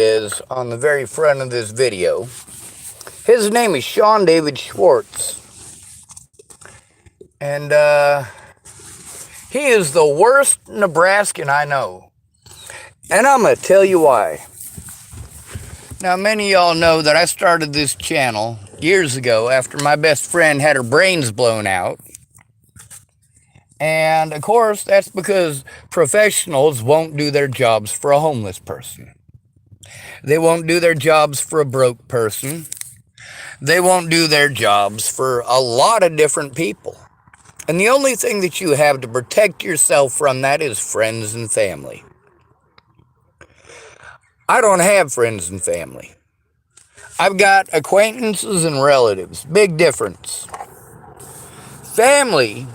is on the very front of this video. His name is Sean David Schwartz. And he is the worst Nebraskan I know. And I'm going to tell you why. Now, many of y'all know that I started this channel years ago after my best friend had her brains blown out. And, of course, that's because professionals won't do their jobs for a homeless person. They won't do their jobs for a broke person. They won't do their jobs for a lot of different people. And the only thing that you have to protect yourself from that is friends and family. I don't have friends and family. I've got acquaintances and relatives. Big difference. Family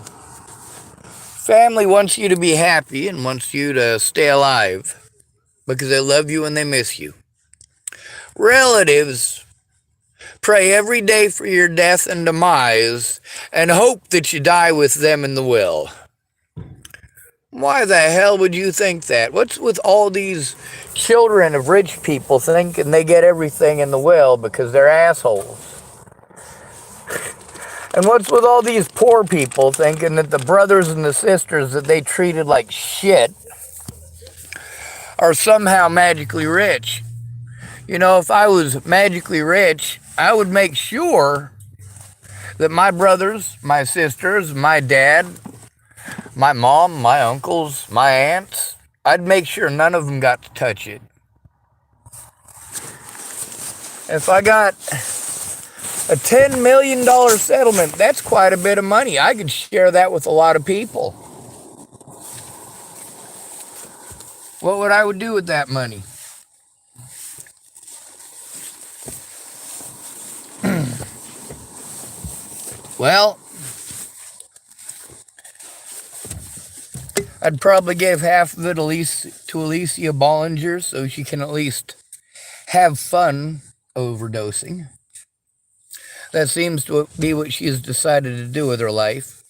wants you to be happy and wants you to stay alive because they love you and they miss you. Relatives pray every day for your death and demise and hope that you die with them in the will. Why the hell would you think that? What's with all these children of rich people thinking they get everything in the will because they're assholes? And what's with all these poor people thinking that the brothers and the sisters that they treated like shit are somehow magically rich? You know, if I was magically rich, I would make sure that my brothers, my sisters, my dad, my mom, my uncles, my aunts, I'd make sure none of them got to touch it. If I got a $10 million settlement, that's quite a bit of money. I could share that with a lot of people. What would I do with that money? Well, I'd probably give half of it to Alicia Bollinger so she can at least have fun overdosing. That seems to be what she has decided to do with her life.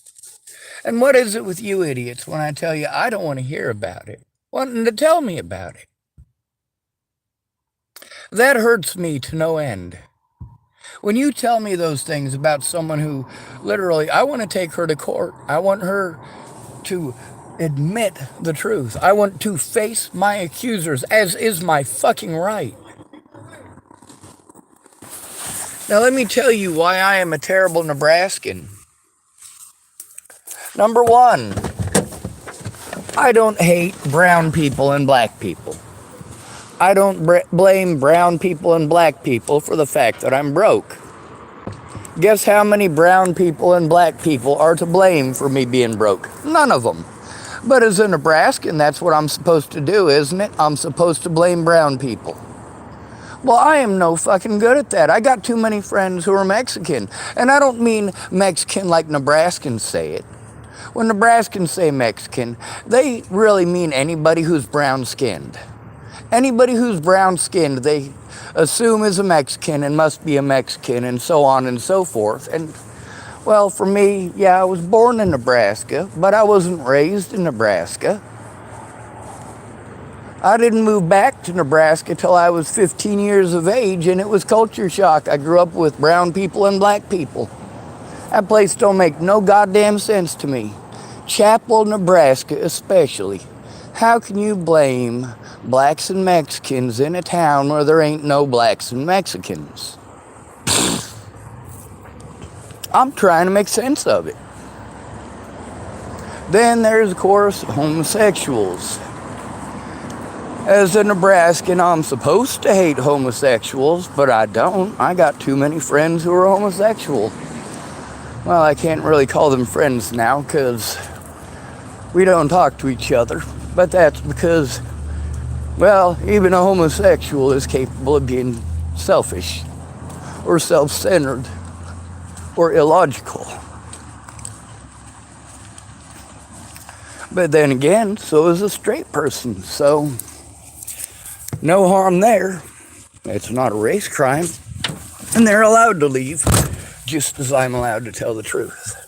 And what is it with you idiots when I tell you I don't want to hear about it, wanting to tell me about it? That hurts me to no end. When you tell me those things about someone who literally, I want to take her to court. I want her to admit the truth. I want to face my accusers, as is my fucking right. Now let me tell you why I am a terrible Nebraskan. Number one, I don't hate brown people and black people. I don't blame brown people and black people for the fact that I'm broke. Guess how many brown people and black people are to blame for me being broke? None of them. But as a Nebraskan, that's what I'm supposed to do, isn't it? I'm supposed to blame brown people. Well, I am no fucking good at that. I got too many friends who are Mexican. And I don't mean Mexican like Nebraskans say it. When Nebraskans say Mexican, they really mean anybody who's brown-skinned. Anybody who's brown-skinned, they assume is a Mexican and must be a Mexican and so on and so forth. And, well, for me, yeah, I was born in Nebraska, but I wasn't raised in Nebraska. I didn't move back to Nebraska till I was 15 years of age, and it was culture shock. I grew up with brown people and black people. That place don't make no goddamn sense to me. Chapel, Nebraska especially. How can you blame blacks and Mexicans in a town where there ain't no blacks and Mexicans? I'm trying to make sense of it. Then there's, of course, homosexuals. As a Nebraskan, I'm supposed to hate homosexuals, but I don't. I got too many friends who are homosexual. Well, I can't really call them friends now because we don't talk to each other. But that's because, well, even a homosexual is capable of being selfish or self-centered or illogical. But then again, so is a straight person, so no harm there. It's not a race crime, and they're allowed to leave, just as I'm allowed to tell the truth.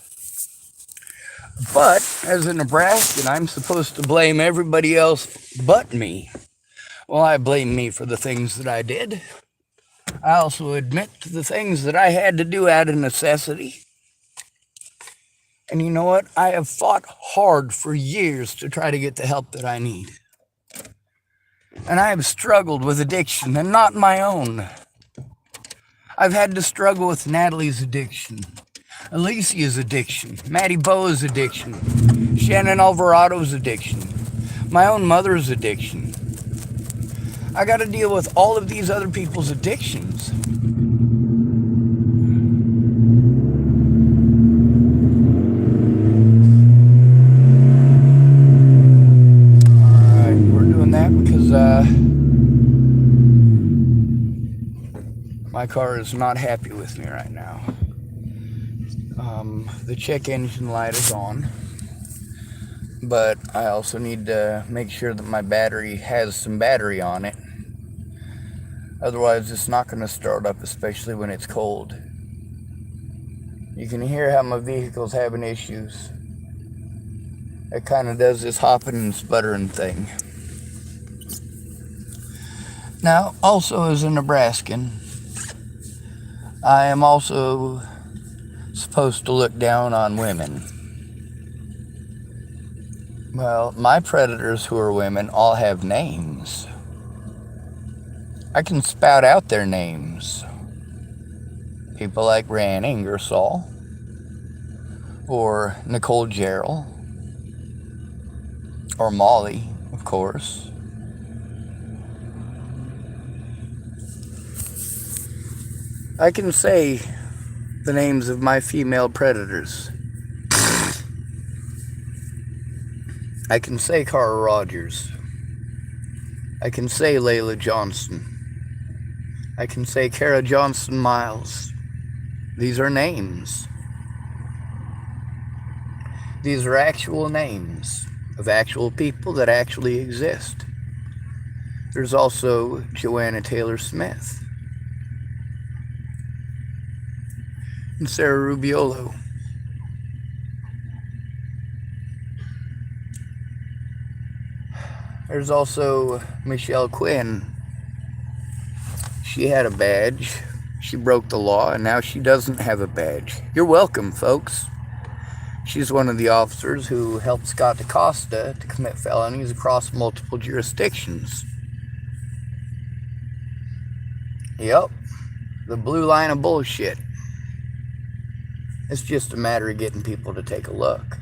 But as a Nebraskan, I'm supposed to blame everybody else but me. Well, I blame me for the things that I did. I also admit to the things that I had to do out of necessity. And you know what? I have fought hard for years to try to get the help that I need. And I have struggled with addiction, and not my own. I've had to struggle with Natalie's addiction, Alicia's addiction, Maddie Boa's addiction, Shannon Alvarado's addiction, my own mother's addiction. I got to deal with all of these other people's addictions. Alright, we're doing that because my car is not happy with me right now. The check engine light is on, but I also need to make sure that my battery has some battery on it. Otherwise, it's not going to start up, especially when it's cold. You can hear how my vehicle's having issues. It kind of does this hopping and sputtering thing. Now, also as a Nebraskan, I am also supposed to look down on women. Well, my predators who are women all have names. I can spout out their names. People like Ran Ingersoll, or Nicole Jarrell, or Molly, of course. I can say the names of my female predators. I can say Cara Rogers. I can say Layla Johnson. I can say Kara Johnson Miles. These are names. These are actual names of actual people that actually exist. There's also Joanna Taylor Smith and Sarah Rubiolo. There's also Michelle Quinn. She had a badge. She broke the law, and now she doesn't have a badge. You're welcome, folks. She's one of the officers who helped Scott DaCosta to commit felonies across multiple jurisdictions. Yep, the blue line of bullshit. It's just a matter of getting people to take a look.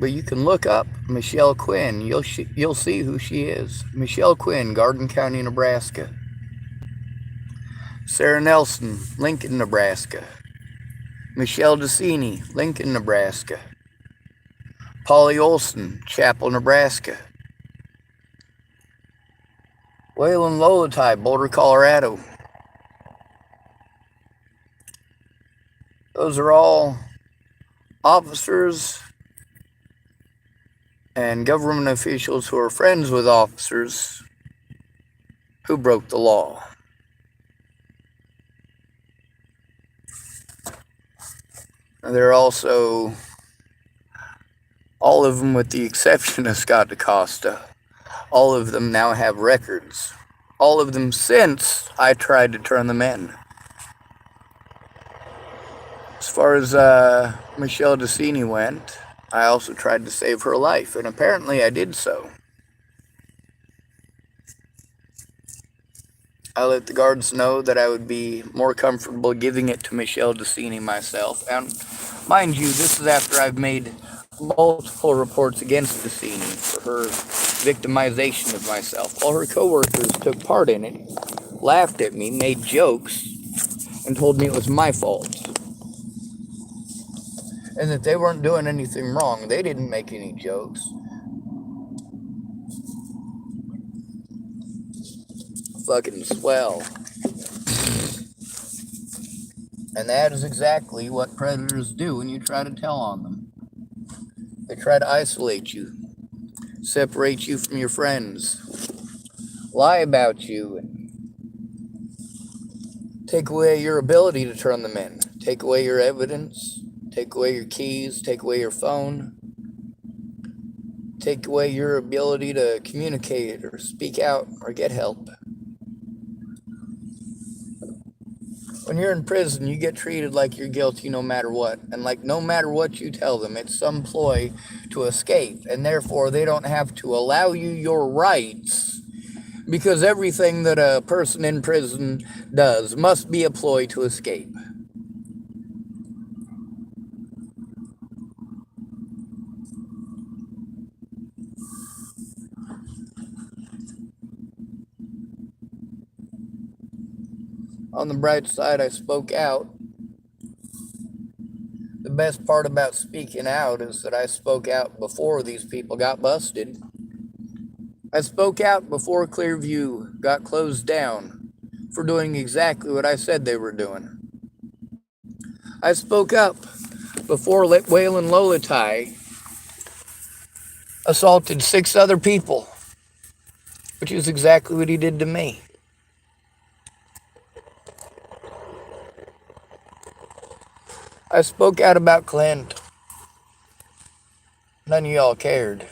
But you can look up Michelle Quinn. You'll see who she is. Michelle Quinn, Garden County, Nebraska. Sarah Nelson, Lincoln, Nebraska. Michelle DeCini, Lincoln, Nebraska. Polly Olson, Chapel, Nebraska. Waylon Lolatai, Boulder, Colorado. Those are all officers and government officials who are friends with officers who broke the law. There are also, all of them with the exception of Scott DaCosta, all of them now have records. All of them since I tried to turn them in. As far as Michelle DeCini went, I also tried to save her life, and apparently I did so. I let the guards know that I would be more comfortable giving it to Michelle DeCini myself. And mind you, this is after I've made multiple reports against DeCini for her victimization of myself. All her coworkers took part in it, laughed at me, made jokes, and told me it was my fault. And that they weren't doing anything wrong. They didn't make any jokes. Fucking swell. And that is exactly what predators do when you try to tell on them. They try to isolate you, separate you from your friends, lie about you, and take away your ability to turn them in, take away your evidence, take away your keys, take away your phone, take away your ability to communicate or speak out or get help. When you're in prison, you get treated like you're guilty no matter what. And like no matter what you tell them, it's some ploy to escape. And therefore, they don't have to allow you your rights, because everything that a person in prison does must be a ploy to escape. On the bright side, I spoke out. The best part about speaking out is that I spoke out before these people got busted. I spoke out before Clearview got closed down for doing exactly what I said they were doing. I spoke up before Waylon Lolatai assaulted 6 other people, which is exactly what he did to me. I spoke out about Clint. None of y'all cared.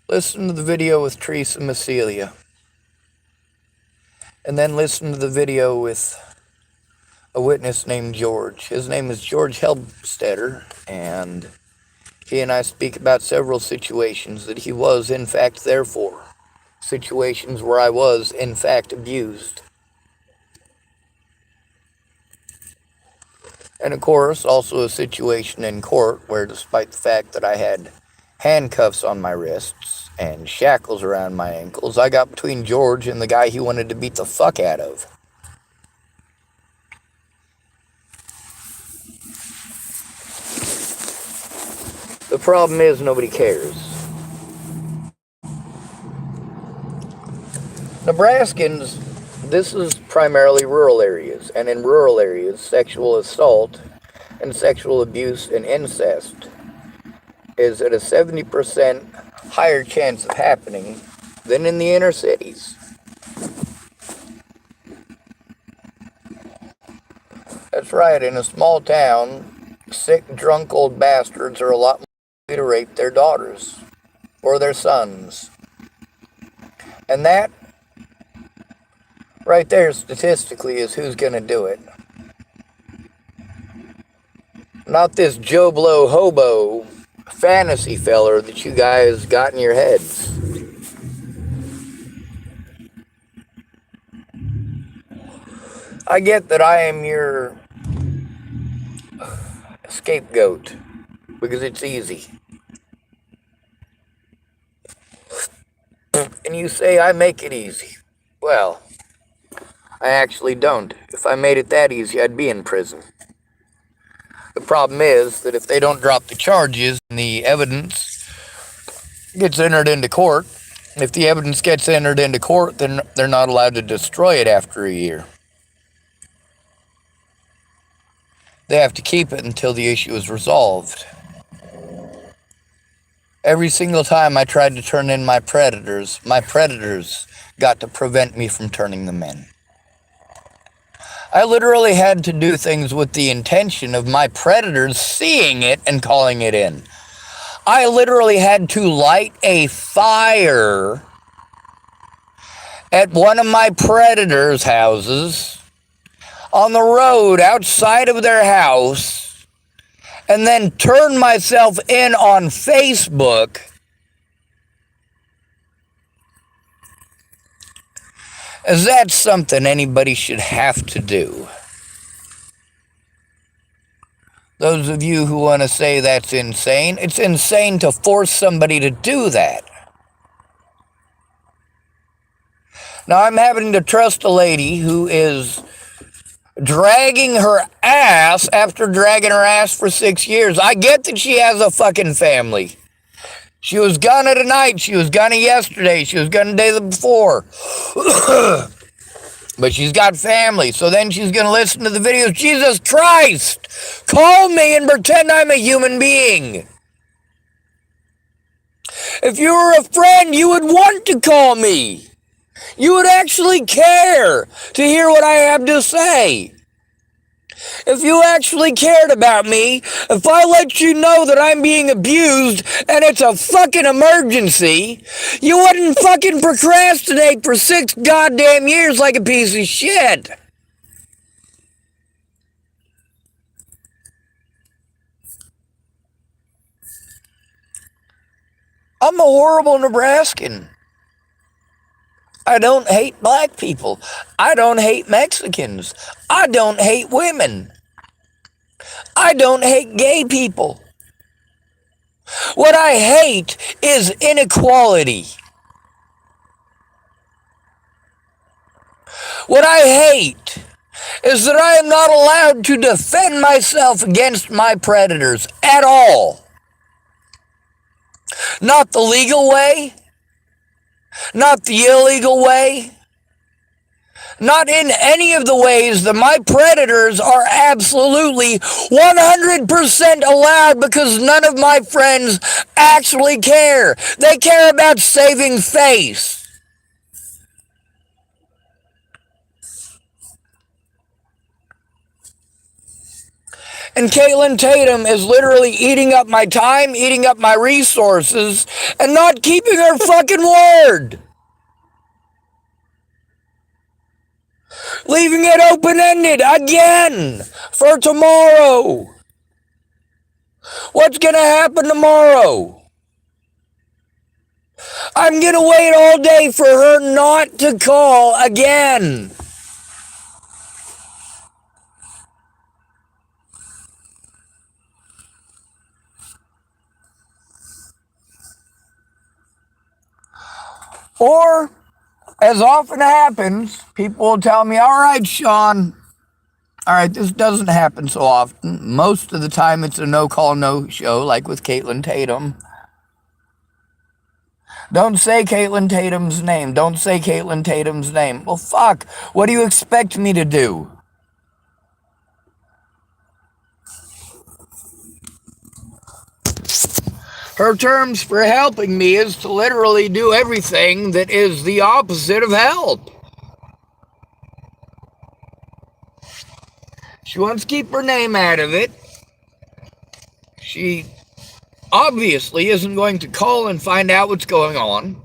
Listen to the video with Teresa Macelia. And then listen to the video with a witness named George. His name is George Helbstetter, and he and I speak about several situations that he was, in fact, there for. Situations where I was, in fact, abused. And of course, also a situation in court where, despite the fact that I had handcuffs on my wrists and shackles around my ankles, I got between George and the guy he wanted to beat the fuck out of. The problem is nobody cares. Nebraskans, this is primarily rural areas, and in rural areas, sexual assault and sexual abuse and incest is at a 70% higher chance of happening than in the inner cities. That's right, in a small town, sick, drunk old bastards are a lot more likely to rape their daughters or their sons. And that right there, statistically, is who's going to do it. Not this Joe Blow hobo fantasy feller that you guys got in your heads. I get that I am your scapegoat because it's easy. And you say I make it easy. Well, I actually don't. If I made it that easy, I'd be in prison. The problem is that if they don't drop the charges and the evidence gets entered into court, if the evidence gets entered into court, then they're not allowed to destroy it after a year. They have to keep it until the issue is resolved. Every single time I tried to turn in my predators got to prevent me from turning them in. I literally had to do things with the intention of my predators seeing it and calling it in. I literally had to light a fire at one of my predators' houses on the road outside of their house and then turn myself in on Facebook as that's something anybody should have to do. Those of you who want to say that's insane, it's insane to force somebody to do that. Now I'm having to trust a lady who is dragging her ass after dragging her ass for 6 years. I get that she has a fucking family. She was gonna tonight, she was gonna yesterday, she was gonna the day before. But she's got family, so then she's gonna listen to the videos. Jesus Christ! Call me and pretend I'm a human being. If you were a friend, you would want to call me. You would actually care to hear what I have to say. If you actually cared about me, if I let you know that I'm being abused and it's a fucking emergency, you wouldn't fucking procrastinate for 6 goddamn years like a piece of shit. I'm a horrible Nebraskan. I don't hate black people. I don't hate Mexicans. I don't hate women. I don't hate gay people. What I hate is inequality. What I hate is that I am not allowed to defend myself against my predators at all. Not the legal way, not the illegal way, not in any of the ways that my predators are absolutely 100% allowed, because none of my friends actually care. They care about saving face. And Caitlin Tatum is literally eating up my time, eating up my resources, and not keeping her fucking word. Leaving it open-ended again for tomorrow. What's going to happen tomorrow? I'm going to wait all day for her not to call again. Or, as often happens, people will tell me, all right, Sean, all right, this doesn't happen so often. Most of the time it's a no-call, no-show, like with Caitlin Tatum. Don't say Caitlin Tatum's name. Don't say Caitlin Tatum's name. Well, fuck. What do you expect me to do? Her terms for helping me is to literally do everything that is the opposite of help. She wants to keep her name out of it. She obviously isn't going to call and find out what's going on.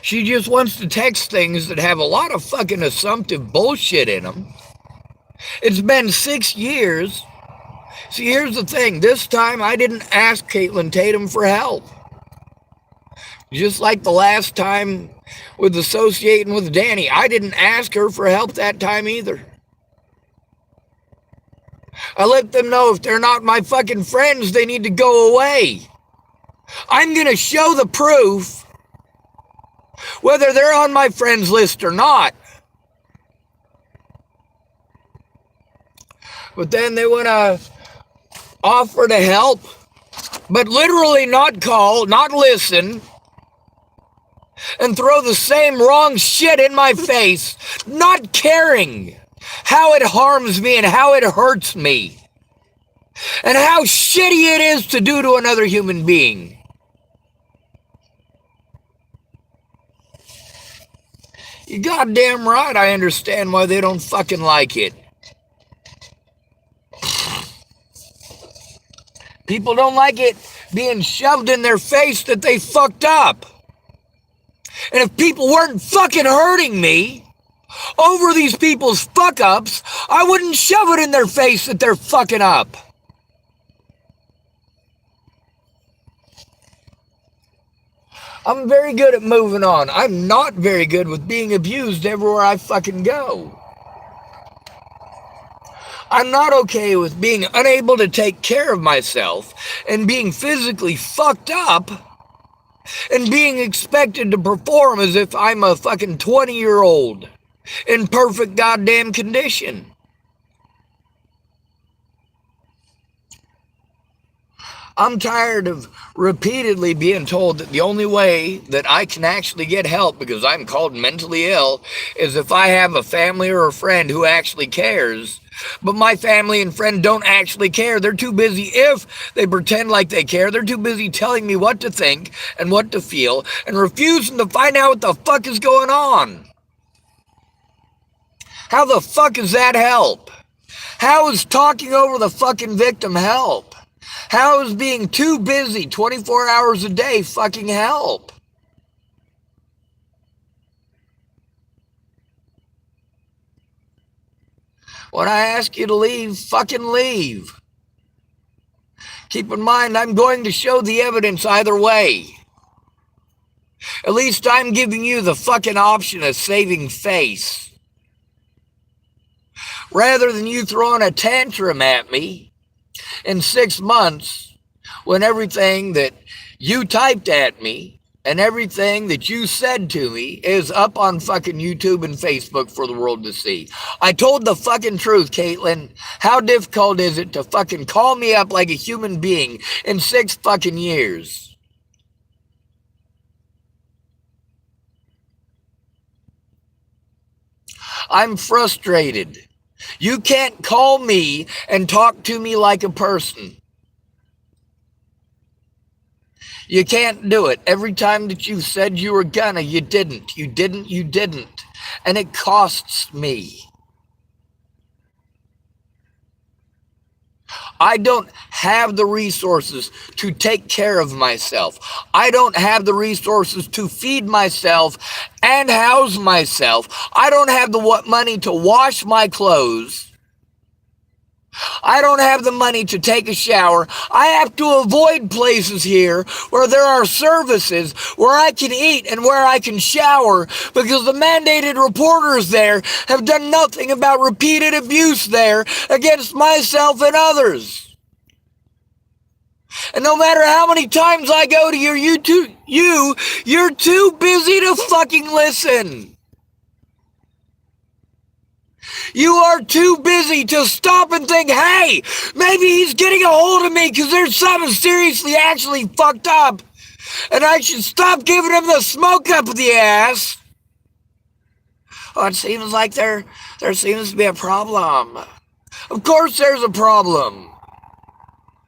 She just wants to text things that have a lot of fucking assumptive bullshit in them. It's been 6 years. See, here's the thing. This time I didn't ask Caitlin Tatum for help. Just like the last time with associating with Danny, I didn't ask her for help that time either. I let them know if they're not my fucking friends, they need to go away. I'm going to show the proof, whether they're on my friends list or not. But then they want to offer to help, but literally not call, not listen, and throw the same wrong shit in my face, not caring how it harms me and how it hurts me, and how shitty it is to do to another human being. You goddamn right I understand why they don't fucking like it. People don't like it being shoved in their face that they fucked up. And if people weren't fucking hurting me over these people's fuck-ups, I wouldn't shove it in their face that they're fucking up. I'm very good at moving on. I'm not very good with being abused everywhere I fucking go. I'm not okay with being unable to take care of myself and being physically fucked up and being expected to perform as if I'm a fucking 20-year-old in perfect goddamn condition. I'm tired of repeatedly being told that the only way that I can actually get help because I'm called mentally ill is if I have a family or a friend who actually cares. But my family and friend don't actually care. They're too busy, if they pretend like they care, they're too busy telling me what to think and what to feel and refusing to find out what the fuck is going on. How the fuck is that help? How is talking over the fucking victim help? How is being too busy 24 hours a day fucking help? When I ask you to leave, fucking leave. Keep in mind, I'm going to show the evidence either way. At least I'm giving you the fucking option of saving face. Rather than you throwing a tantrum at me in 6 months when everything that you typed at me and everything that you said to me is up on fucking YouTube and Facebook for the world to see. I told the fucking truth, Caitlin. How difficult is it to fucking call me up like a human being in 6 fucking years? I'm frustrated. You can't call me and talk to me like a person. You can't do it. Every time that you said you were gonna, you didn't. You didn't. You didn't. And it costs me. I don't have the resources to take care of myself. I don't have the resources to feed myself and house myself. I don't have the money to wash my clothes. I don't have the money to take a shower. I have to avoid places here where there are services where I can eat and where I can shower because the mandated reporters there have done nothing about repeated abuse there against myself and others. And no matter how many times I go to your YouTube, you're too busy to fucking listen. You are too busy to stop and think, hey, maybe he's getting a hold of me because there's something seriously actually fucked up. And I should stop giving him the smoke up the ass. Oh, it seems like there seems to be a problem. Of course there's a problem.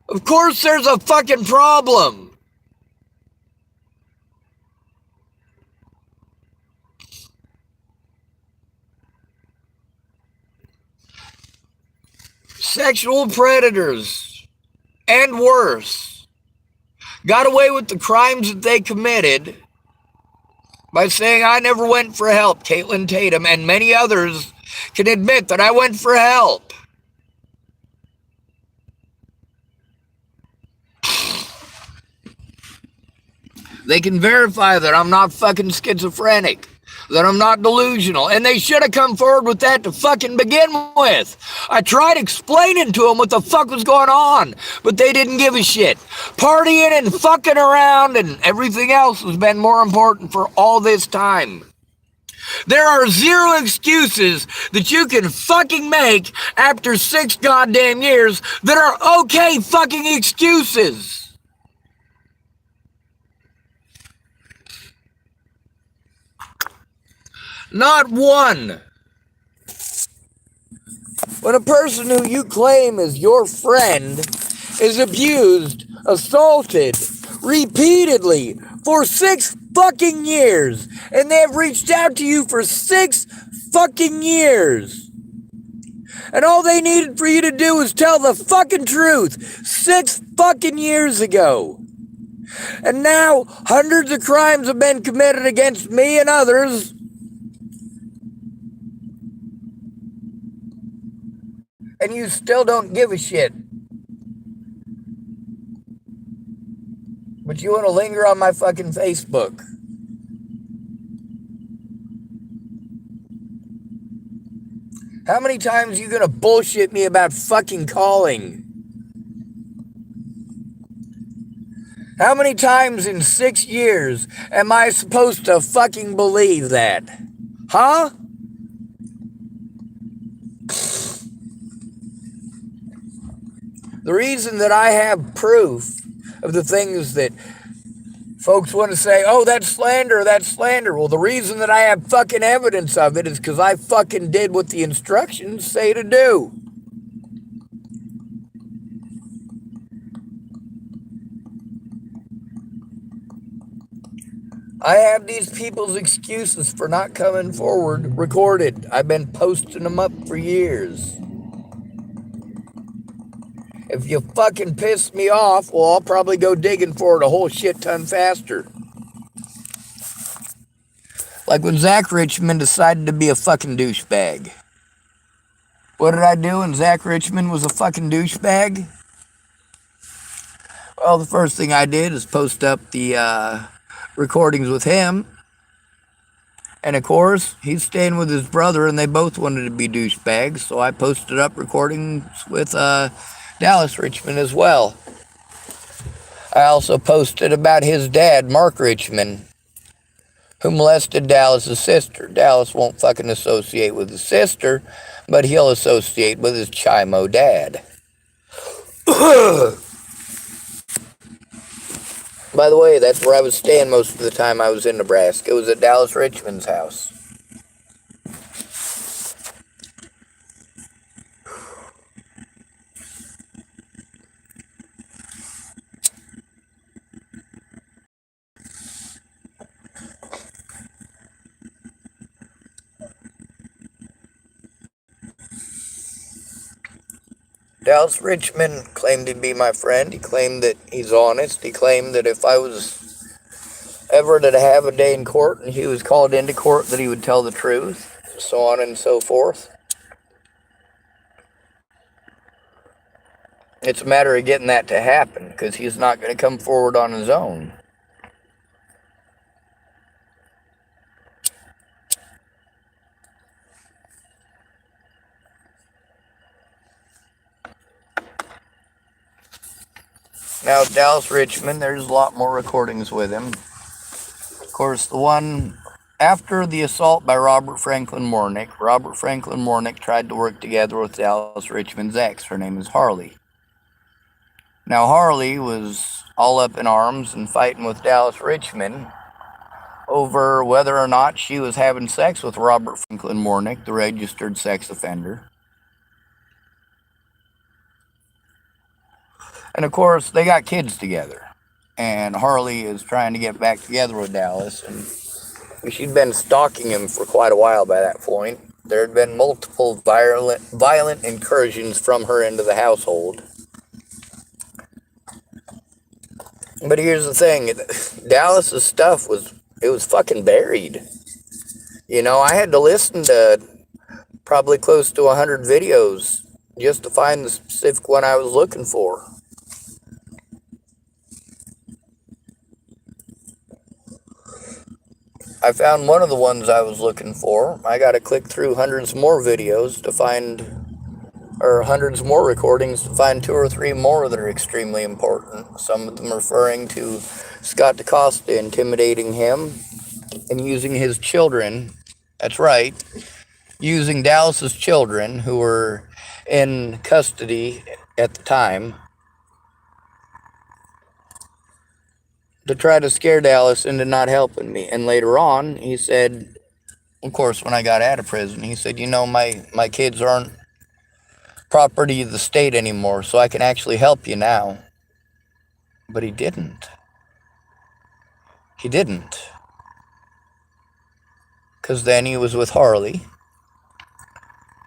Of course there's a fucking problem. Sexual predators and worse got away with the crimes that they committed by saying I never went for help. Caitlin Tatum and many others can admit that I went for help. They can verify that I'm not fucking schizophrenic, that I'm not delusional, and they should have come forward with that to fucking begin with. I tried explaining to them what the fuck was going on, but they didn't give a shit. Partying and fucking around and everything else has been more important for all this time. There are zero excuses that you can fucking make after 6 goddamn years that are okay fucking excuses. Not one. When a person who you claim is your friend is abused, assaulted, repeatedly for 6 fucking years, and they have reached out to you for 6 fucking years, and all they needed for you to do was tell the fucking truth 6 fucking years ago. And now hundreds of crimes have been committed against me and others. And you still don't give a shit. But you want to linger on my fucking Facebook. How many times are you going to bullshit me about fucking calling? How many times in 6 years am I supposed to fucking believe that? Huh? The reason that I have proof of the things that folks want to say, oh, that's slander, that's slander. Well, the reason that I have fucking evidence of it is because I fucking did what the instructions say to do. I have these people's excuses for not coming forward recorded. I've been posting them up for years. If you fucking piss me off, well, I'll probably go digging for it a whole shit ton faster. Like when Zach Richmond decided to be a fucking douchebag. What did I do when Zach Richmond was a fucking douchebag? Well, the first thing I did is post up the recordings with him. And of course, he's staying with his brother, and they both wanted to be douchebags. So I posted up recordings with Dallas Richmond as well. I also posted about his dad, Mark Richmond, who molested Dallas's sister. Dallas won't fucking associate with his sister, but he'll associate with his Chimo dad. By the way, that's where I was staying most of the time I was in Nebraska. It was at Dallas Richmond's house. Dallas Richmond claimed to be my friend. He claimed that he's honest. He claimed that if I was ever to have a day in court and he was called into court, that he would tell the truth, so on and so forth. It's a matter of getting that to happen, because he's not going to come forward on his own. Now, Dallas Richmond, there's a lot more recordings with him. Of course, the one after the assault by Robert Franklin Mornick tried to work together with Dallas Richmond's ex. Her name is Harley. Now, Harley was all up in arms and fighting with Dallas Richmond over whether or not she was having sex with Robert Franklin Mornick, the registered sex offender. And of course, they got kids together. And Harley is trying to get back together with Dallas. And she'd been stalking him for quite a while by that point. There had been multiple violent incursions from her into the household. But here's the thing. Dallas's stuff was fucking buried. You know, I had to listen to probably close to 100 videos just to find the specific one I was looking for. I found one of the ones I was looking for. I got to click through hundreds more videos to find, or hundreds more recordings to find 2 or 3 more that are extremely important. Some of them referring to Scott DaCosta intimidating him and using his children. That's right, using Dallas's children, who were in custody at the time, to try to scare Dallas into not helping me. And later on, he said, of course, when I got out of prison, he said, you know, my kids aren't property of the state anymore, so I can actually help you now. But he didn't. He didn't. Because then he was with Harley.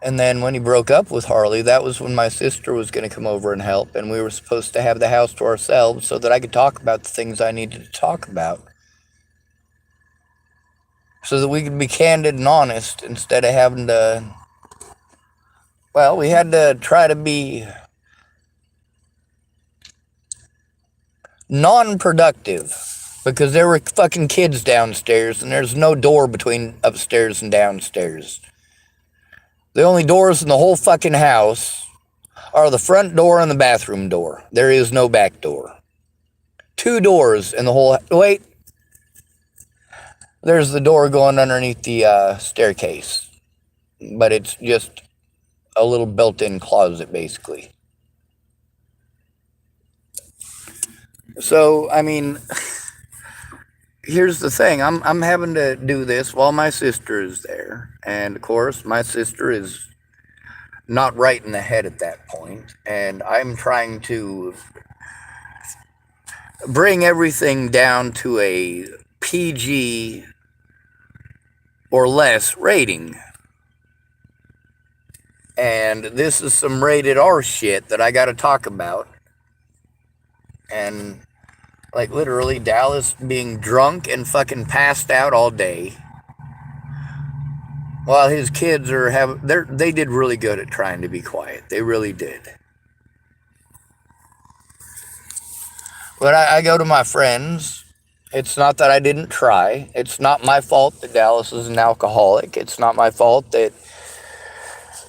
And then when he broke up with Harley, that was when my sister was going to come over and help. And we were supposed to have the house to ourselves so that I could talk about the things I needed to talk about. So that we could be candid and honest instead of having to... Well, we had to try to be non-productive. Because there were fucking kids downstairs and there's no door between upstairs and downstairs. The only doors in the whole fucking house are the front door and the bathroom door. There is no back door. 2 doors in the whole... Wait. There's the door going underneath the staircase. But it's just a little built-in closet, basically. So, I mean... Here's the thing, I'm having to do this while my sister is there. And of course, my sister is not right in the head at that point. And I'm trying to bring everything down to a PG or less rating. And this is some rated R shit that I got to talk about. And like literally Dallas being drunk and fucking passed out all day, while his kids they did really good at trying to be quiet. They really did. But I go to my friends. It's not that I didn't try. It's not my fault that Dallas is an alcoholic. It's not my fault that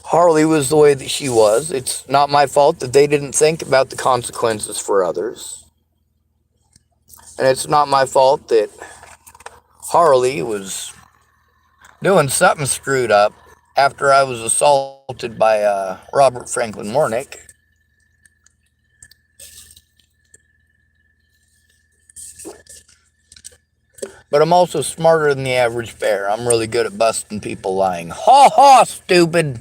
Harley was the way that she was. It's not my fault that they didn't think about the consequences for others. And it's not my fault that Harley was doing something screwed up after I was assaulted by Robert Franklin Warnick. But I'm also smarter than the average bear. I'm really good at busting people lying. Ha ha, stupid!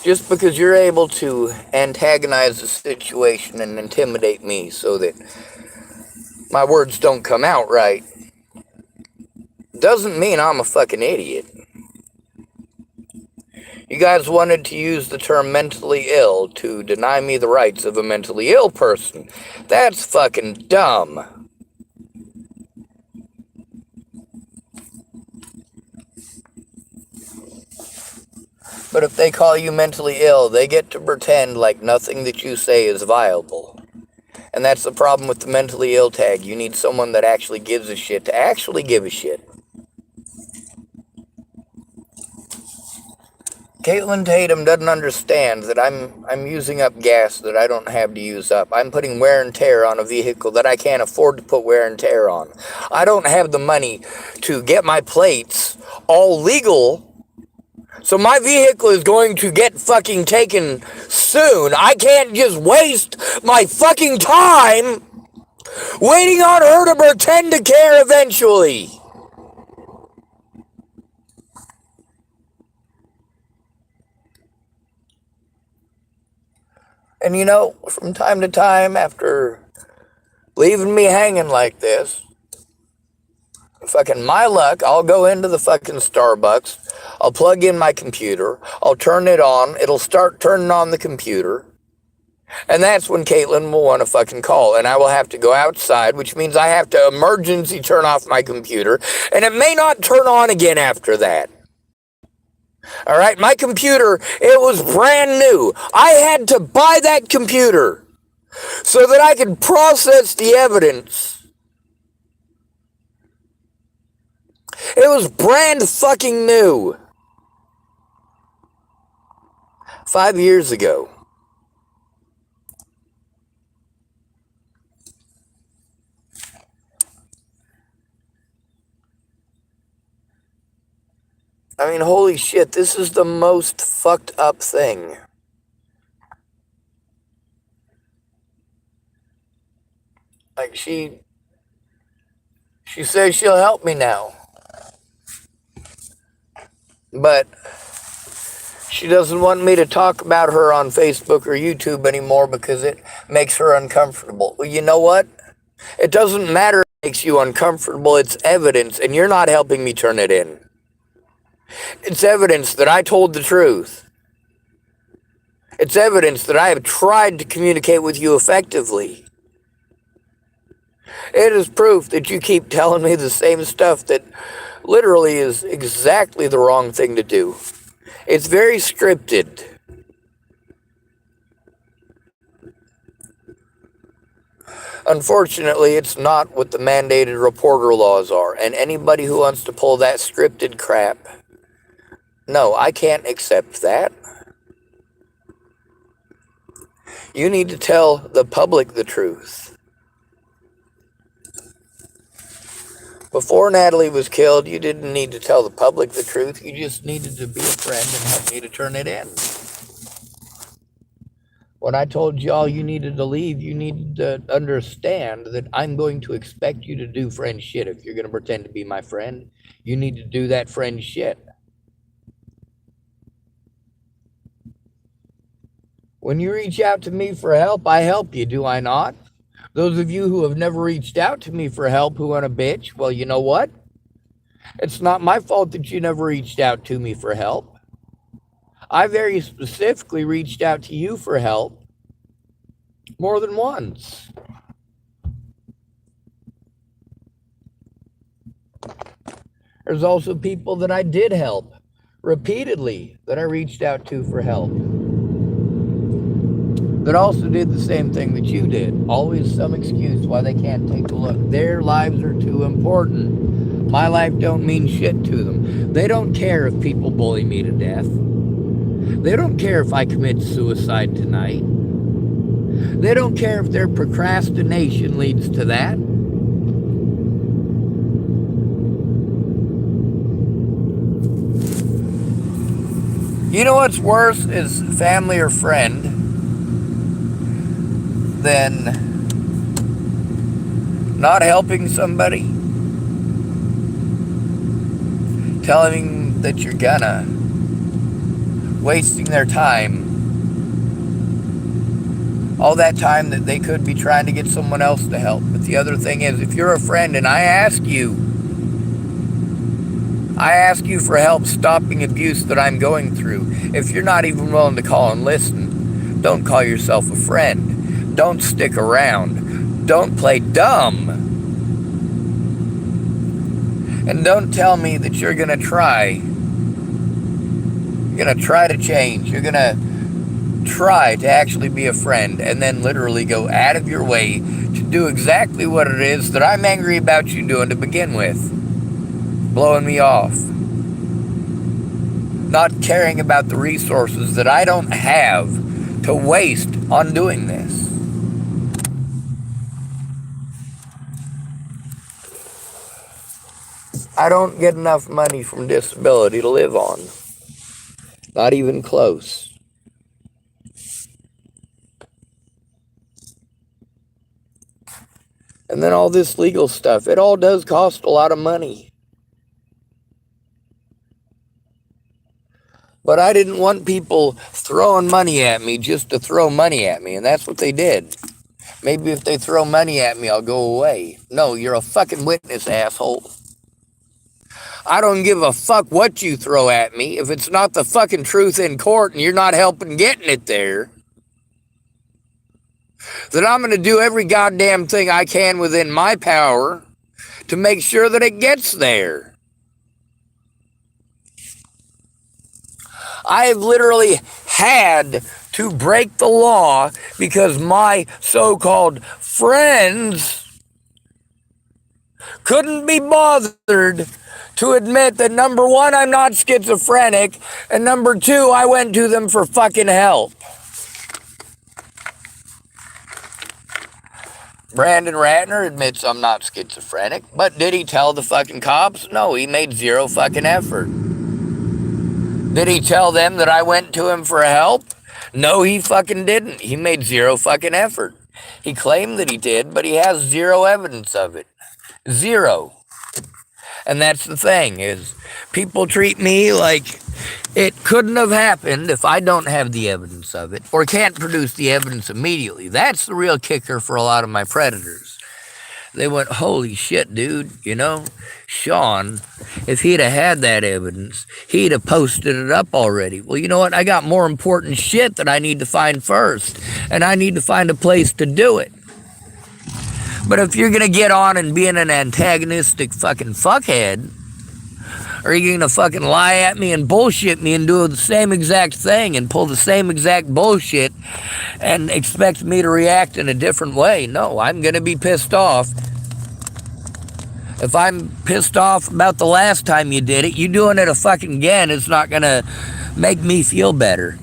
Just because you're able to antagonize the situation and intimidate me so that my words don't come out right, doesn't mean I'm a fucking idiot. You guys wanted to use the term mentally ill to deny me the rights of a mentally ill person. That's fucking dumb. But if they call you mentally ill, they get to pretend like nothing that you say is viable. And that's the problem with the mentally ill tag. You need someone that actually gives a shit to actually give a shit. Caitlin Tatum doesn't understand that I'm using up gas that I don't have to use up. I'm putting wear and tear on a vehicle that I can't afford to put wear and tear on. I don't have the money to get my plates all legal, so my vehicle is going to get fucking taken soon. I can't just waste my fucking time waiting on her to pretend to care eventually. And you know, from time to time, after leaving me hanging like this, fucking my luck, I'll go into the fucking Starbucks, I'll plug in my computer, I'll turn it on, it'll start turning on the computer, and that's when Caitlin will want to fucking call, and I will have to go outside, which means I have to emergency turn off my computer, and it may not turn on again after that. All right, my computer, it was brand new. I had to buy that computer so that I could process the evidence. It was brand fucking new. 5 years ago. I mean, holy shit, this is the most fucked up thing. Like, she says she'll help me now. But she doesn't want me to talk about her on Facebook or YouTube anymore because it makes her uncomfortable. Well, you know what? It doesn't matter if it makes you uncomfortable. It's evidence, and you're not helping me turn it in. It's evidence that I told the truth. It's evidence that I have tried to communicate with you effectively. It is proof that you keep telling me the same stuff that literally is exactly the wrong thing to do. It's very scripted. Unfortunately, it's not what the mandated reporter laws are, and anybody who wants to pull that scripted crap, no, I can't accept that. You need to tell the public the truth. Before Natalie was killed, you didn't need to tell the public the truth. You just needed to be a friend and help me to turn it in. When I told y'all you needed to leave, you needed to understand that I'm going to expect you to do friend shit. If you're going to pretend to be my friend, you need to do that friend shit. When you reach out to me for help, I help you, do I not? Those of you who have never reached out to me for help who want a bitch, well, you know what? It's not my fault that you never reached out to me for help. I very specifically reached out to you for help more than once. There's also people that I did help repeatedly that I reached out to for help that also did the same thing that you did. Always some excuse why they can't take a look. Their lives are too important. My life don't mean shit to them. They don't care if people bully me to death. They don't care if I commit suicide tonight. They don't care if their procrastination leads to that. You know what's worse is family or friend than not helping somebody, telling them that you're gonna, wasting their time, all that time that they could be trying to get someone else to help. But the other thing is, if you're a friend and I ask you for help stopping abuse that I'm going through, if you're not even willing to call and listen, don't call yourself a friend. Don't stick around. Don't play dumb. And don't tell me that you're going to try. You're going to try to change. You're going to try to actually be a friend and then literally go out of your way to do exactly what it is that I'm angry about you doing to begin with. Blowing me off. Not caring about the resources that I don't have to waste on doing this. I don't get enough money from disability to live on. Not even close. And then all this legal stuff, it all does cost a lot of money. But I didn't want people throwing money at me just to throw money at me, and that's what they did. Maybe if they throw money at me, I'll go away. No, you're a fucking witness, asshole. I don't give a fuck what you throw at me. If it's not the fucking truth in court and you're not helping getting it there, then I'm going to do every goddamn thing I can within my power to make sure that it gets there. I have literally had to break the law because my so-called friends couldn't be bothered to admit that, number one, I'm not schizophrenic, and number two, I went to them for fucking help. Brandon Ratner admits I'm not schizophrenic, but did he tell the fucking cops? No, he made zero fucking effort. Did he tell them that I went to him for help? No, he fucking didn't. He made zero fucking effort. He claimed that he did, but he has zero evidence of it. Zero. And that's the thing, is people treat me like it couldn't have happened if I don't have the evidence of it, or can't produce the evidence immediately. That's the real kicker for a lot of my predators. They went, holy shit, dude, Sean, if he'd have had that evidence, he'd have posted it up already. Well, you know what? I got more important shit that I need to find first, and I need to find a place to do it. But if you're going to get on and being an antagonistic fucking fuckhead, or you're going to fucking lie at me and bullshit me and do the same exact thing and pull the same exact bullshit and expect me to react in a different way, no, I'm going to be pissed off. If I'm pissed off about the last time you did it, you doing it a fucking again is not going to make me feel better.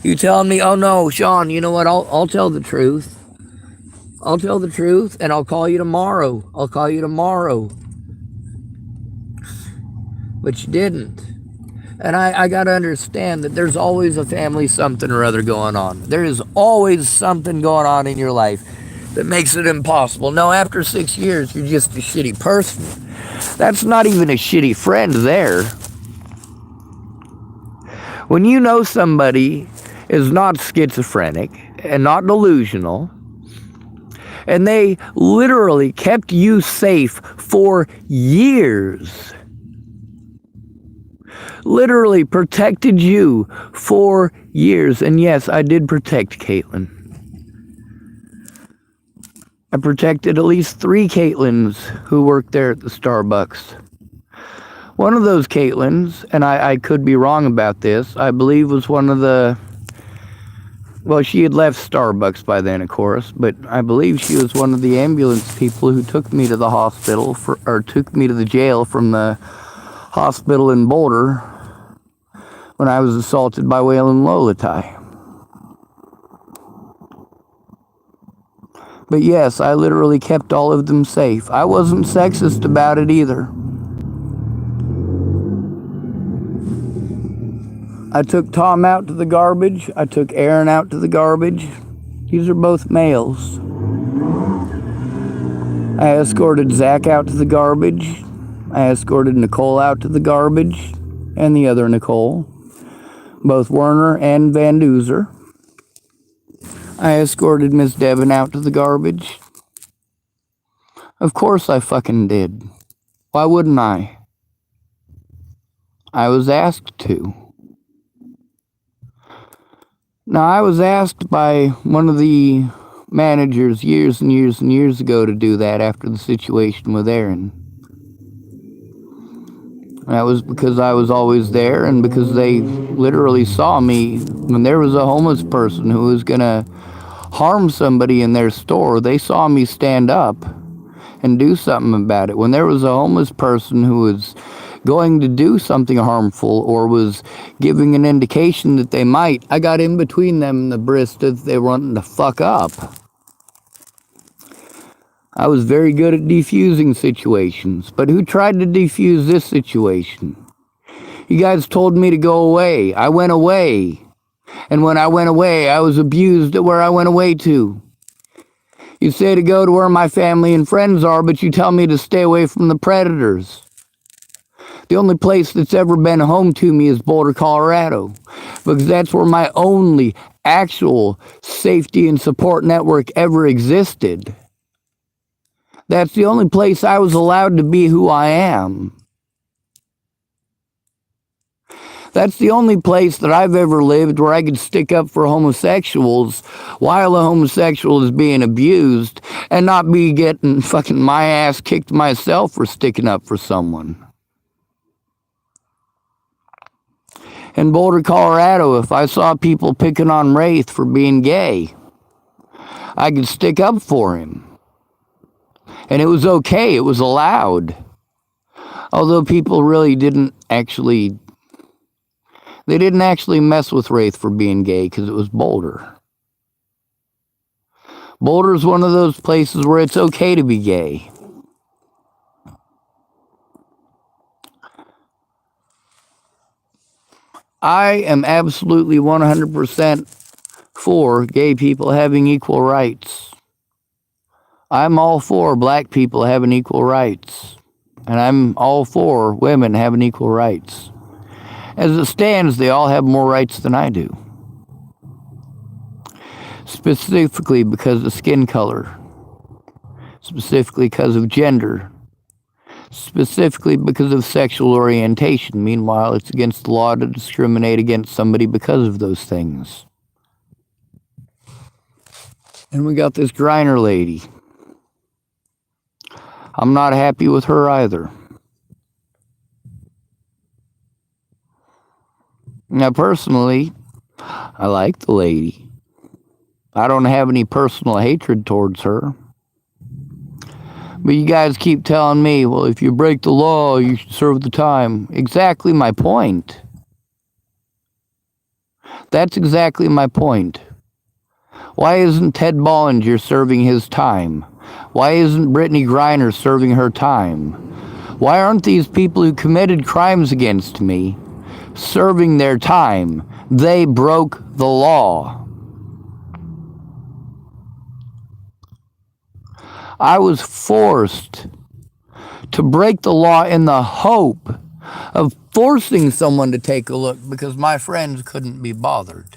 You telling me, oh no, Sean, you know what, I'll tell the truth. I'll tell the truth, and I'll call you tomorrow. But you didn't. And I got to understand that there's always a family something or other going on. There is always something going on in your life that makes it impossible. No, after 6 years, you're just a shitty person. That's not even a shitty friend there. When you know somebody is not schizophrenic and not delusional, And they literally kept you safe for years. Literally protected you for years. And yes, I did protect Caitlin. I protected at least 3 Caitlins who worked there at the Starbucks. One of those Caitlins, and I could be wrong about this, I believe was one of the, well, she had left Starbucks by then, of course, but I believe she was one of the ambulance people who took me to the hospital, or took me to the jail from the hospital in Boulder when I was assaulted by Waylon Lolatai. But yes, I literally kept all of them safe. I wasn't sexist about it either. I took Tom out to the garbage. I took Aaron out to the garbage. These are both males. I escorted Zach out to the garbage. I escorted Nicole out to the garbage, and the other Nicole, both Werner and Van Duzer. I escorted Miss Devon out to the garbage. Of course I fucking did. Why wouldn't I? I was asked to. Now, I was asked by one of the managers years and years and years ago to do that after the situation with Aaron. That was because I was always there, and because they literally saw me when there was a homeless person who was going to harm somebody in their store. They saw me stand up and do something about it. When there was a homeless person who was going to do something harmful or was giving an indication that they might, I got in between them and the baristas. They were wanting to fuck up. I was very good at defusing situations, but who tried to defuse this situation? You guys told me to go away. I went away. And when I went away, I was abused at where I went away to. You say to go to where my family and friends are, but you tell me to stay away from the predators. The only place that's ever been home to me is Boulder, Colorado, because that's where my only actual safety and support network ever existed. That's the only place I was allowed to be who I am. That's the only place that I've ever lived where I could stick up for homosexuals while a homosexual is being abused and not be getting fucking my ass kicked myself for sticking up for someone. In Boulder, Colorado, if I saw people picking on Wraith for being gay, I could stick up for him. And it was okay, it was allowed. Although people really didn't actually mess with Wraith for being gay because it was Boulder. Boulder's one of those places where it's okay to be gay. I am absolutely 100% for gay people having equal rights. I'm all for black people having equal rights. And I'm all for women having equal rights. As it stands, they all have more rights than I do. Specifically because of skin color. Specifically because of gender. Specifically because of sexual orientation. Meanwhile, it's against the law to discriminate against somebody because of those things. And we got this Griner lady. I'm not happy with her either. Now, personally, I like the lady. I don't have any personal hatred towards her. But you guys keep telling me, well, if you break the law, you should serve the time. Exactly my point. That's exactly my point. Why isn't Ted Bollinger serving his time? Why isn't Brittany Griner serving her time? Why aren't these people who committed crimes against me serving their time? They broke the law. I was forced to break the law in the hope of forcing someone to take a look because my friends couldn't be bothered.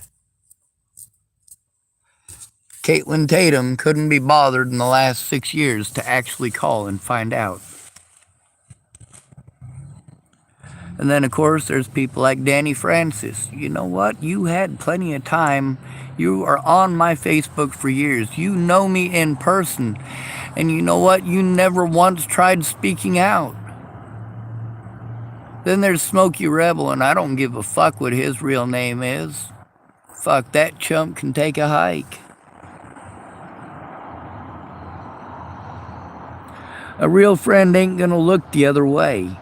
Caitlin Tatum couldn't be bothered in the last 6 years to actually call and find out. And then, of course, there's people like Danny Francis. You know what? You had plenty of time. You are on my Facebook for years. You know me in person. And you know what? You never once tried speaking out. Then there's Smokey Rebel, and I don't give a fuck what his real name is. Fuck, that chump can take a hike. A real friend ain't gonna look the other way.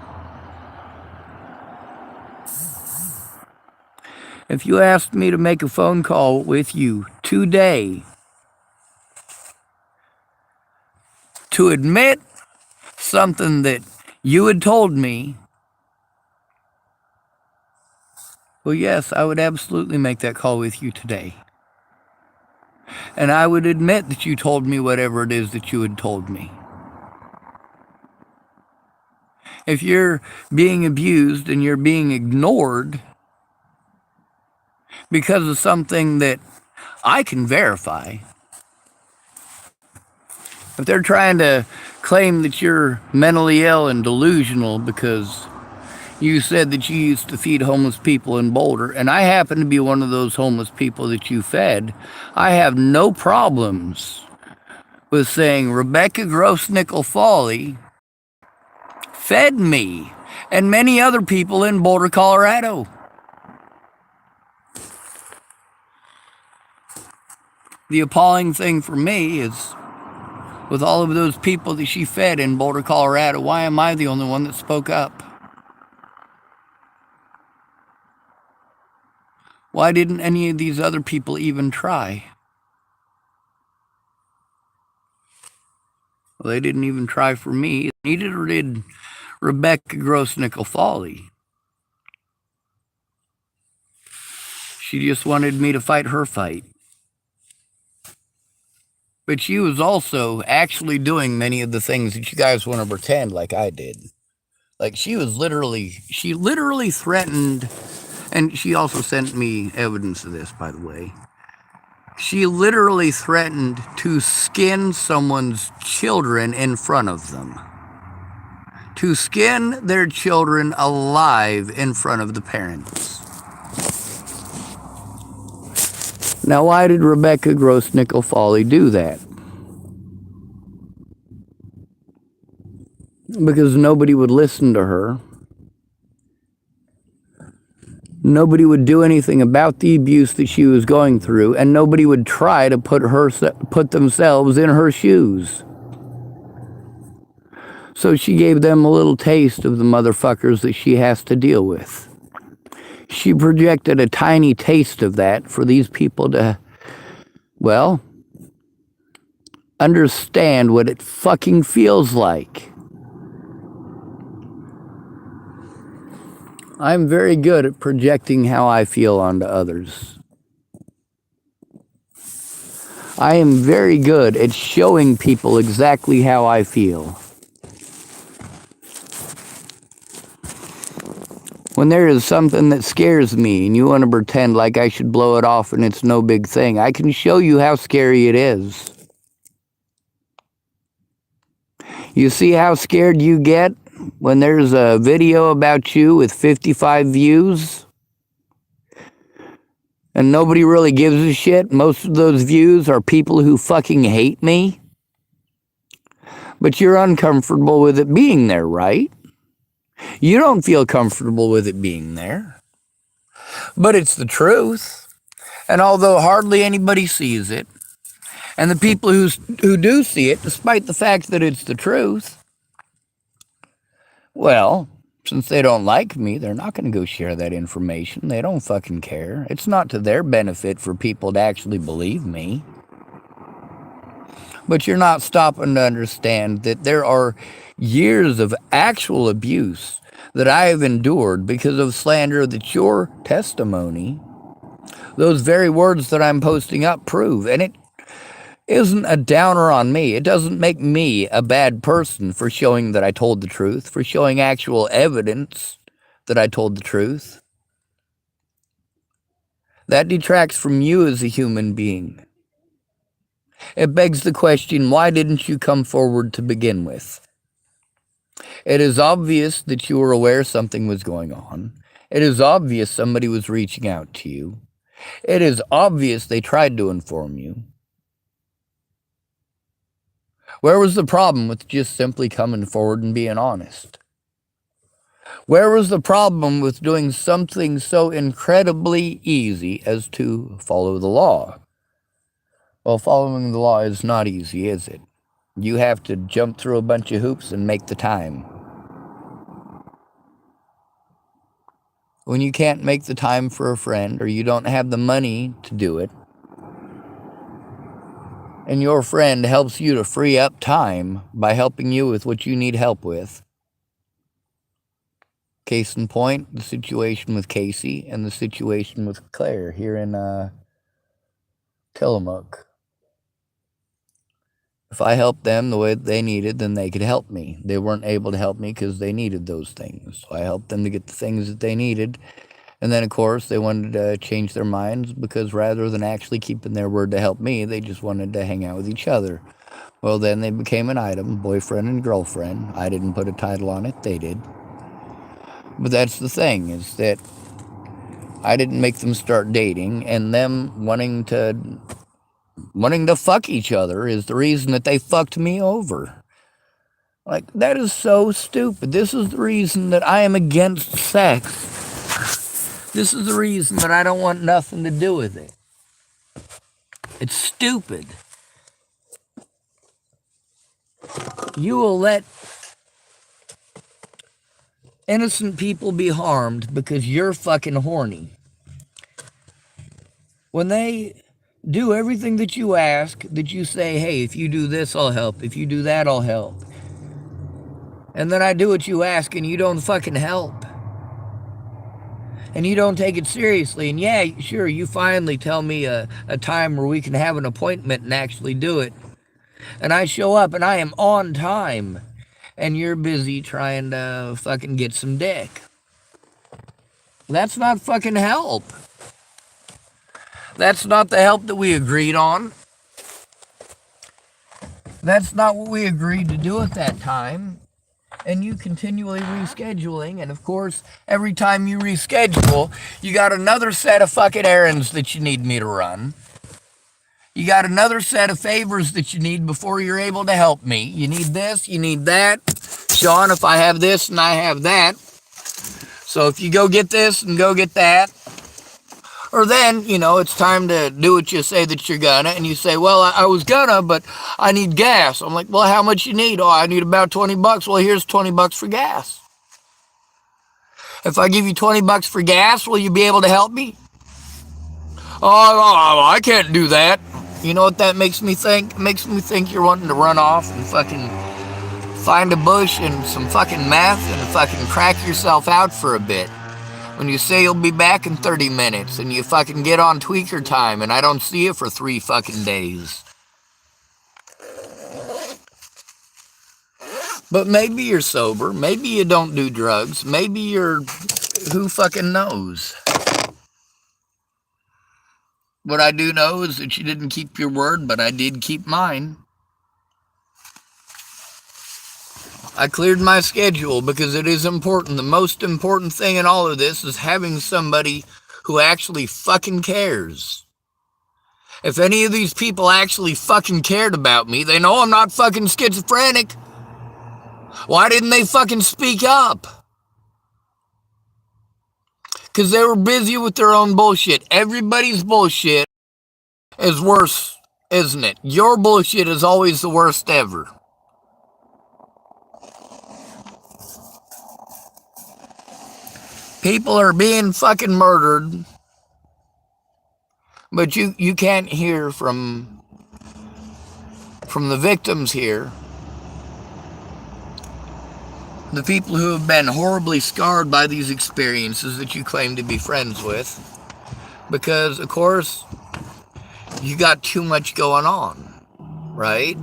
If you asked me to make a phone call with you today to admit something that you had told me, well, yes, I would absolutely make that call with you today. And I would admit that you told me whatever it is that you had told me. If you're being abused and you're being ignored because of something that I can verify, if they're trying to claim that you're mentally ill and delusional because you said that you used to feed homeless people in Boulder, and I happen to be one of those homeless people that you fed, I have no problems with saying Rebecca Grossnickel Foley fed me and many other people in Boulder, Colorado. The appalling thing for me is, with all of those people that she fed in Boulder, Colorado, why am I the only one that spoke up? Why didn't any of these other people even try? Well, they didn't even try for me. Neither did Rebecca Grossnickel Foley. She just wanted me to fight her fight. But she was also actually doing many of the things that you guys want to pretend like I did. Like she literally threatened, and she also sent me evidence of this, by the way. She literally threatened to skin someone's children in front of them. To skin their children alive in front of the parents. Now, why did Rebecca Grossnickel Foley do that? Because nobody would listen to her. Nobody would do anything about the abuse that she was going through, and nobody would try to put themselves in her shoes. So she gave them a little taste of the motherfuckers that she has to deal with. She projected a tiny taste of that for these people to, well, understand what it fucking feels like. I'm very good at projecting how I feel onto others. I am very good at showing people exactly how I feel. When there is something that scares me and you want to pretend like I should blow it off and it's no big thing, I can show you how scary it is. You see how scared you get when there's a video about you with 55 views? And nobody really gives a shit. Most of those views are people who fucking hate me. But you're uncomfortable with it being there, right? You don't feel comfortable with it being there. But it's the truth. And although hardly anybody sees it, and the people who do see it, despite the fact that it's the truth, well, since they don't like me, they're not going to go share that information. They don't fucking care. It's not to their benefit for people to actually believe me. But you're not stopping to understand that there are years of actual abuse that I have endured because of slander that your testimony, those very words that I'm posting up, prove. And it isn't a downer on me. It doesn't make me a bad person for showing that I told the truth, for showing actual evidence that I told the truth. That detracts from you as a human being. It begs the question, why didn't you come forward to begin with? It is obvious that you were aware something was going on. It is obvious somebody was reaching out to you. It is obvious they tried to inform you. Where was the problem with just simply coming forward and being honest? Where was the problem with doing something so incredibly easy as to follow the law? Well, following the law is not easy, is it? You have to jump through a bunch of hoops and make the time. When you can't make the time for a friend, or you don't have the money to do it, and your friend helps you to free up time by helping you with what you need help with. Case in point, the situation with Casey and the situation with Claire here in Tillamook. If I helped them the way they needed, then they could help me. They weren't able to help me because they needed those things. So I helped them to get the things that they needed. And then, of course, they wanted to change their minds because rather than actually keeping their word to help me, they just wanted to hang out with each other. Well, then they became an item, boyfriend and girlfriend. I didn't put a title on it, they did. But that's the thing, is that I didn't make them start dating, and them wanting to fuck each other is the reason that they fucked me over. Like, that is so stupid. This is the reason that I am against sex. This is the reason that I don't want nothing to do with it. It's stupid. You will let innocent people be harmed because you're fucking horny. When they do everything that you ask, that you say, hey, if you do this, I'll help. If you do that, I'll help. And then I do what you ask and you don't fucking help. And you don't take it seriously. And yeah, sure, you finally tell me a time where we can have an appointment and actually do it. And I show up and I am on time. And you're busy trying to fucking get some dick. That's not fucking help. That's not the help that we agreed on. That's not what we agreed to do at that time. And you continually rescheduling, and of course, every time you reschedule, you got another set of fucking errands that you need me to run. You got another set of favors that you need before you're able to help me. You need this, you need that. Sean, if I have this and I have that. So if you go get this and go get that. Or then, it's time to do what you say that you're gonna, and you say, well, I was gonna, but I need gas. I'm like, well, how much you need? Oh, I need about $20. Well, here's $20 for gas. If I give you $20 for gas, will you be able to help me? Oh, I can't do that. You know what that makes me think? It makes me think you're wanting to run off and fucking find a bush and some fucking meth and fucking crack yourself out for a bit. When you say you'll be back in 30 minutes and you fucking get on tweaker time and I don't see you for 3 fucking days. But maybe you're sober. Maybe you don't do drugs. Maybe you're... who fucking knows? What I do know is that you didn't keep your word, but I did keep mine. I cleared my schedule because it is important. The most important thing in all of this is having somebody who actually fucking cares. If any of these people actually fucking cared about me, they know I'm not fucking schizophrenic. Why didn't they fucking speak up? Because they were busy with their own bullshit. Everybody's bullshit is worse, isn't it? Your bullshit is always the worst ever. People are being fucking murdered, but you can't hear from the victims here. The people who have been horribly scarred by these experiences that you claim to be friends with. Because, of course, you got too much going on, right?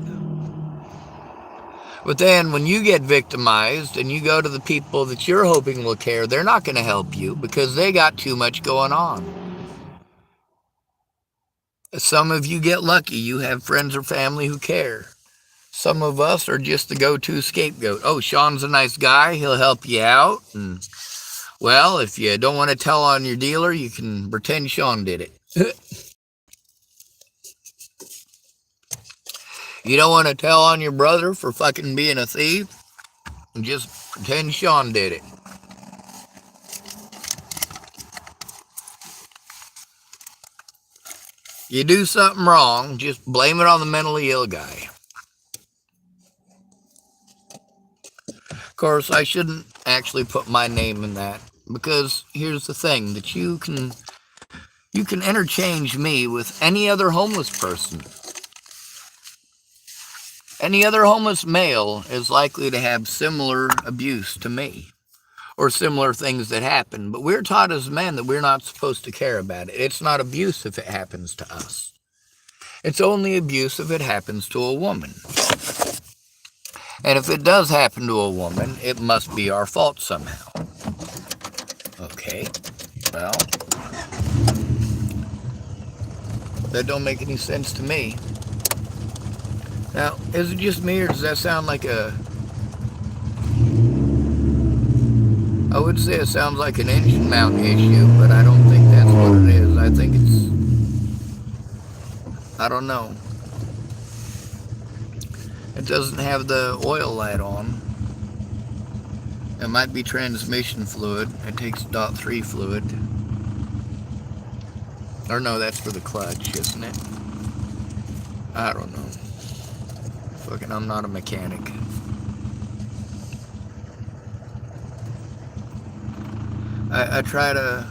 But then when you get victimized and you go to the people that you're hoping will care, they're not going to help you because they got too much going on. Some of you get lucky. You have friends or family who care. Some of us are just the go-to scapegoat. Oh, Sean's a nice guy. He'll help you out. And, well, if you don't want to tell on your dealer, you can pretend Sean did it. You don't want to tell on your brother for fucking being a thief? Just pretend Sean did it. You do something wrong, just blame it on the mentally ill guy. Of course, I shouldn't actually put my name in that, because here's the thing, that you can interchange me with any other homeless person. Any other homeless male is likely to have similar abuse to me, or similar things that happen. But we're taught as men that we're not supposed to care about it. It's not abuse if it happens to us. It's only abuse if it happens to a woman. And if it does happen to a woman, it must be our fault somehow. Okay, well, that don't make any sense to me. Now, is it just me, or does that sound like I would say it sounds like an engine mount issue, but I don't think that's what it is. I think I don't know. It doesn't have the oil light on. It might be transmission fluid. It takes .3 fluid. Or no, that's for the clutch, isn't it? I don't know. Fucking, I'm not a mechanic. I try to...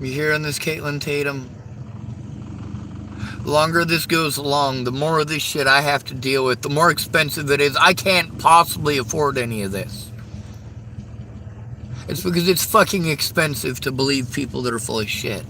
You hearing this, Caitlin Tatum? The longer this goes along, the more of this shit I have to deal with, the more expensive it is. I can't possibly afford any of this. It's because it's fucking expensive to believe people that are full of shit.